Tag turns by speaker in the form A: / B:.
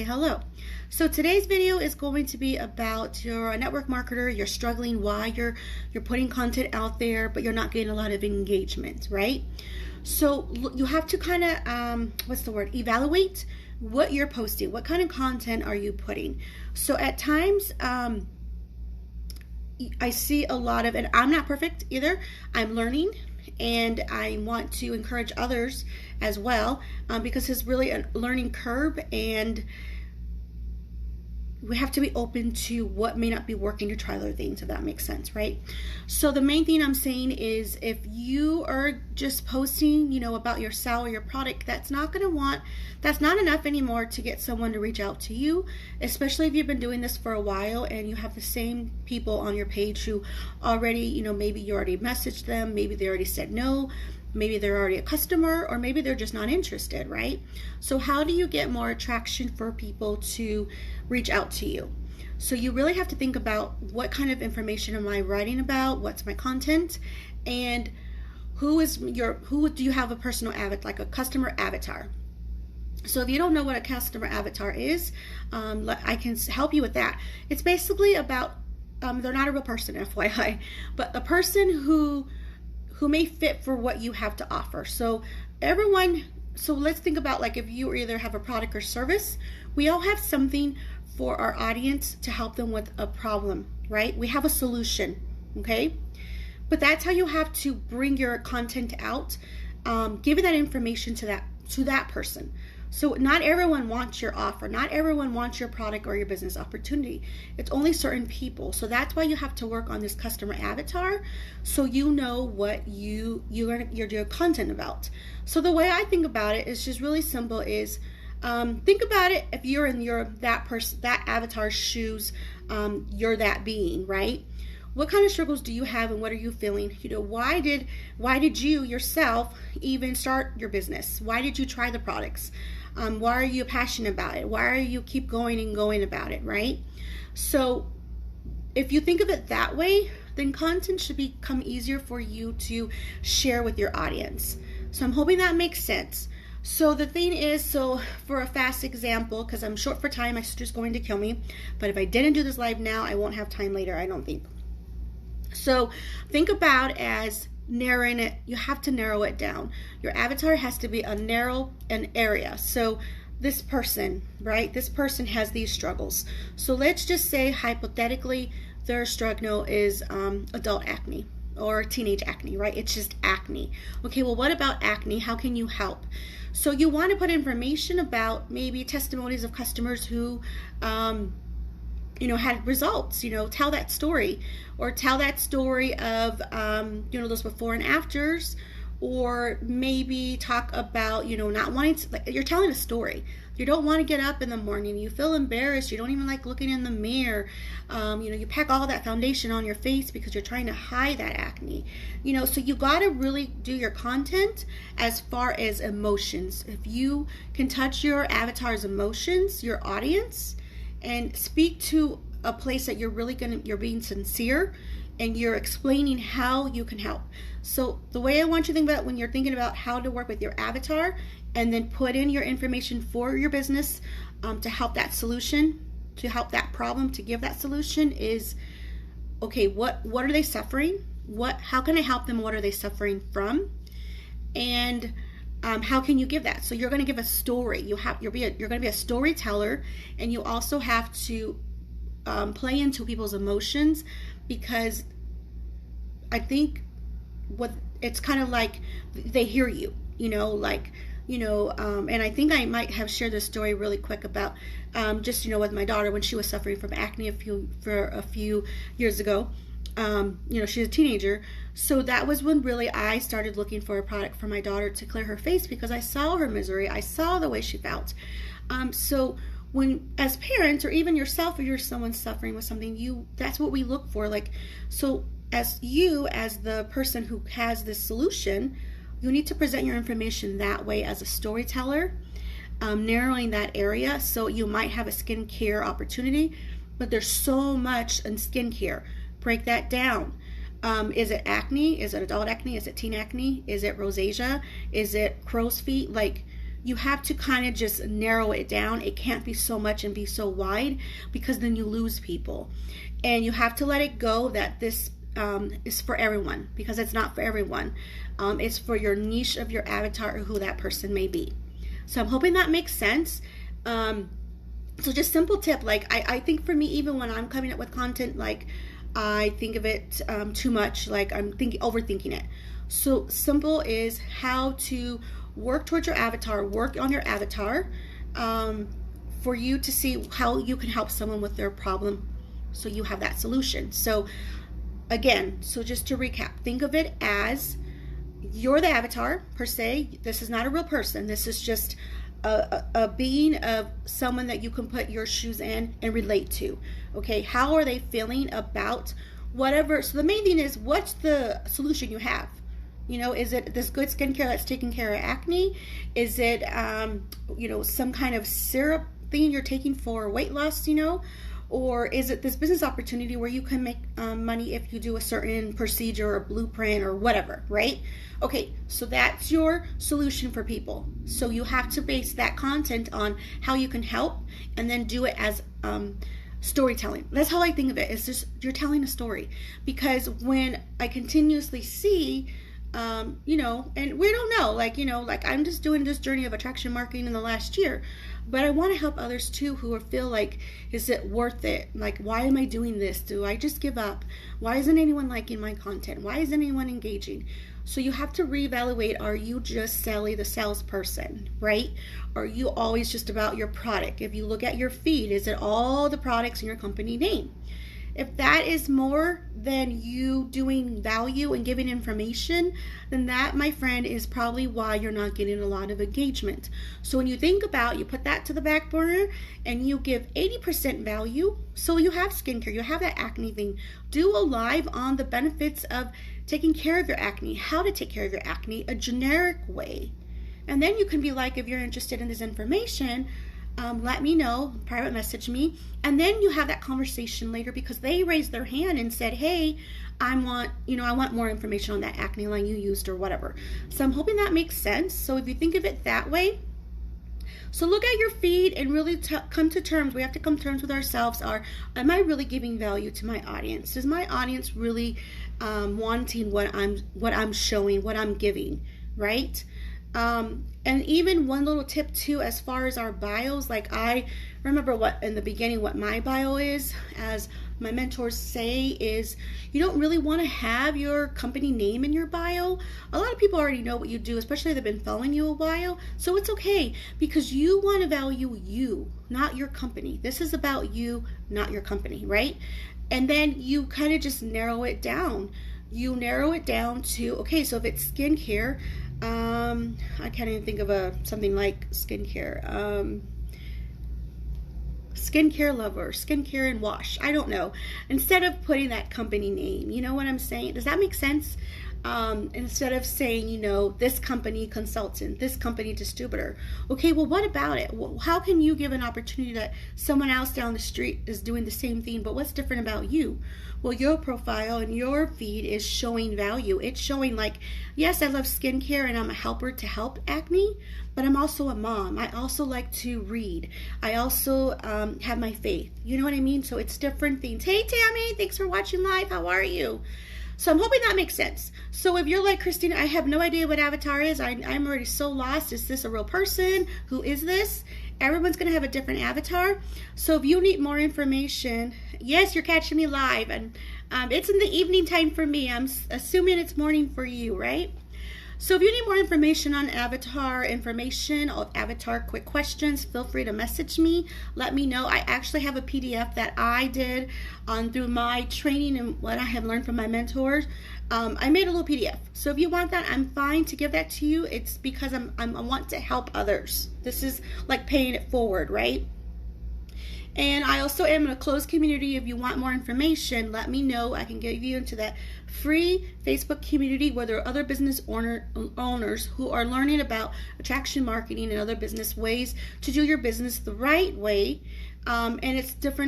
A: Hello. So today's video is going to be about you're a network marketer, you're struggling, why you're putting content out there, but you're not getting a lot of engagement, right? So you have to kind of, evaluate what you're posting. What kind of content are you putting? So at times, I see a lot of, and I'm not perfect either, I'm learning, and I want to encourage others as well, because it's really a learning curve, and we have to be open to what may not be working to try other things, if that makes sense, right? So the main thing I'm saying is, if you are just posting, about your sale or your product, that's not enough anymore to get someone to reach out to you, especially if you've been doing this for a while and you have the same people on your page who already, maybe you already messaged them, maybe they already said no, maybe they're already a customer, or maybe they're just not interested, right? So how do you get more attraction for people to reach out to you? So you really have to think about, what kind of information am I writing about? What's my content? And who do you have a personal avatar, like a customer avatar? So if you don't know what a customer avatar is, I can help you with that. It's basically about, they're not a real person, FYI, but a person who may fit for what you have to offer. So let's think about, like, if you either have a product or service, we all have something for our audience to help them with a problem, right? We have a solution, okay? But that's how you have to bring your content out, giving that information to that person. So not everyone wants your offer. Not everyone wants your product or your business opportunity. It's only certain people. So that's why you have to work on this customer avatar, so you know what you're doing content about. So the way I think about it is just really simple. Is think about it, if you're in that avatar's shoes, you're that being, right? What kind of struggles do you have, and what are you feeling? Why did you yourself even start your business? Why did you try the products? Why are you passionate about it? Why are you keep going and going about it, right? So if you think of it that way, then content should become easier for you to share with your audience. So I'm hoping that makes sense. So the thing is, for a fast example, because I'm short for time, my sister's going to kill me, but if I didn't do this live now, I won't have time later, I don't think. So think about as narrowing it. You have to narrow it down. Your avatar has to be an area. So this person, right? This person has these struggles. So let's just say, hypothetically, their struggle is adult acne or teenage acne, right? It's just acne. Okay, well, what about acne? How can you help? So you want to put information about maybe testimonies of customers who had results, tell that story, or tell that story of, those before and afters, or maybe talk about, not wanting to, like, you're telling a story. You don't want to get up in the morning, you feel embarrassed, you don't even like looking in the mirror, you pack all that foundation on your face because you're trying to hide that acne, so you got to really do your content as far as emotions. If you can touch your avatar's emotions, your audience, and speak to a place that you're being sincere, and you're explaining how you can help. So the way I want you to think about it when you're thinking about how to work with your avatar, and then put in your information for your business, to help that solution, to help that problem, to give that solution, is, okay, what are they suffering? How can I help them? What are they suffering from? And how can you give that? So you're going to give a story. You're going to be a storyteller, and you also have to play into people's emotions, because I think it's kind of like they hear you, and I think I might have shared this story really quick about just with my daughter when she was suffering from acne for a few years ago. She's a teenager. So that was when really I started looking for a product for my daughter to clear her face, because I saw her misery. I saw the way she felt. So when, as parents, or even yourself, if you're someone suffering with something, that's what we look for. Like, so as the person who has this solution, you need to present your information that way, as a storyteller, narrowing that area. So you might have a skincare opportunity, but there's so much in skincare. Break that down. Is it acne? Is it adult acne? Is it teen acne? Is it rosacea? Is it crow's feet? Like, you have to kind of just narrow it down. It can't be so much and be so wide, because then you lose people. And you have to let it go that this is for everyone, because it's not for everyone. It's for your niche of your avatar, or who that person may be. So I'm hoping that makes sense. So just simple tip, like I think for me, even when I'm coming up with content, like I think of it too much, like I'm overthinking it. So simple is how to work towards your avatar, work on your avatar, for you to see how you can help someone with their problem, so you have that solution. So again, so just to recap, think of it as you're the avatar per se. This is not a real person. This is just a being of someone that you can put your shoes in and relate to. Okay, how are they feeling about whatever? So the main thing is, what's the solution you have? You know, is it this good skincare that's taking care of acne? Is it, some kind of syrup thing you're taking for weight loss, Or is it this business opportunity where you can make money if you do a certain procedure or blueprint or whatever, right? Okay, so that's your solution for people. So you have to base that content on how you can help, and then do it as storytelling. That's how I think of it. It's just you're telling a story. Because when I continuously see and we don't know, like I'm just doing this journey of attraction marketing in the last year, but I want to help others too, who feel like, is it worth it? Like, why am I doing this? Do I just give up? Why isn't anyone liking my content? Why isn't anyone engaging? So you have to reevaluate, are you just Sally the salesperson, right? Are you always just about your product? If you look at your feed, is it all the products in your company name? If that is more than you doing value and giving information, then that, my friend, is probably why you're not getting a lot of engagement. So when you think about, you put that to the back burner and you give 80% value. So you have skincare, you have that acne thing. Do a live on the benefits of taking care of your acne, how to take care of your acne, a generic way. And then you can be like, if you're interested in this information, let me know, private message me, and then you have that conversation later, because they raised their hand and said, hey, I want more information on that acne line you used or whatever. So I'm hoping that makes sense. So if you think of it that way, so look at your feed and really come to terms. We have to come to terms with ourselves. Am I really giving value to my audience? Is my audience really wanting what I'm showing, what I'm giving, right? And even one little tip too, as far as our bios, like I remember what my bio is, as my mentors say, is you don't really want to have your company name in your bio. A lot of people already know what you do, especially if they've been following you a while. So it's okay, because you want to value you, not your company. This is about you, not your company, right? And then you kind of just narrow it down. You narrow it down to, okay, so if it's skincare, I can't even think of something like skincare. Skincare lover, skincare and wash. I don't know. Instead of putting that company name, you know what I'm saying? Does that make sense? Instead of saying, this company consultant, this company distributor. Okay, well, what about it? How can you give an opportunity that someone else down the street is doing the same thing, but what's different about you? Well, your profile and your feed is showing value. It's showing like, yes, I love skincare and I'm a helper to help acne, but I'm also a mom. I also like to read. I also have my faith. You know what I mean? So it's different things. Hey, Tammy, thanks for watching live. How are you? So I'm hoping that makes sense. So if you're like, Christina, I have no idea what avatar is. I'm already so lost. Is this a real person? Who is this? Everyone's going to have a different avatar. So if you need more information, yes, you're catching me live. And it's in the evening time for me. I'm assuming it's morning for you, right? So if you need more information on avatar information or avatar quick questions, feel free to message me. Let me know. I actually have a PDF that I did through my training and what I have learned from my mentors. I made a little PDF. So if you want that, I'm fine to give that to you. It's because I want to help others. This is like paying it forward, right? And I also am in a closed community. If you want more information, let me know. I can get you into that free Facebook community where there are other business owners who are learning about attraction marketing and other business ways to do your business the right way. And it's different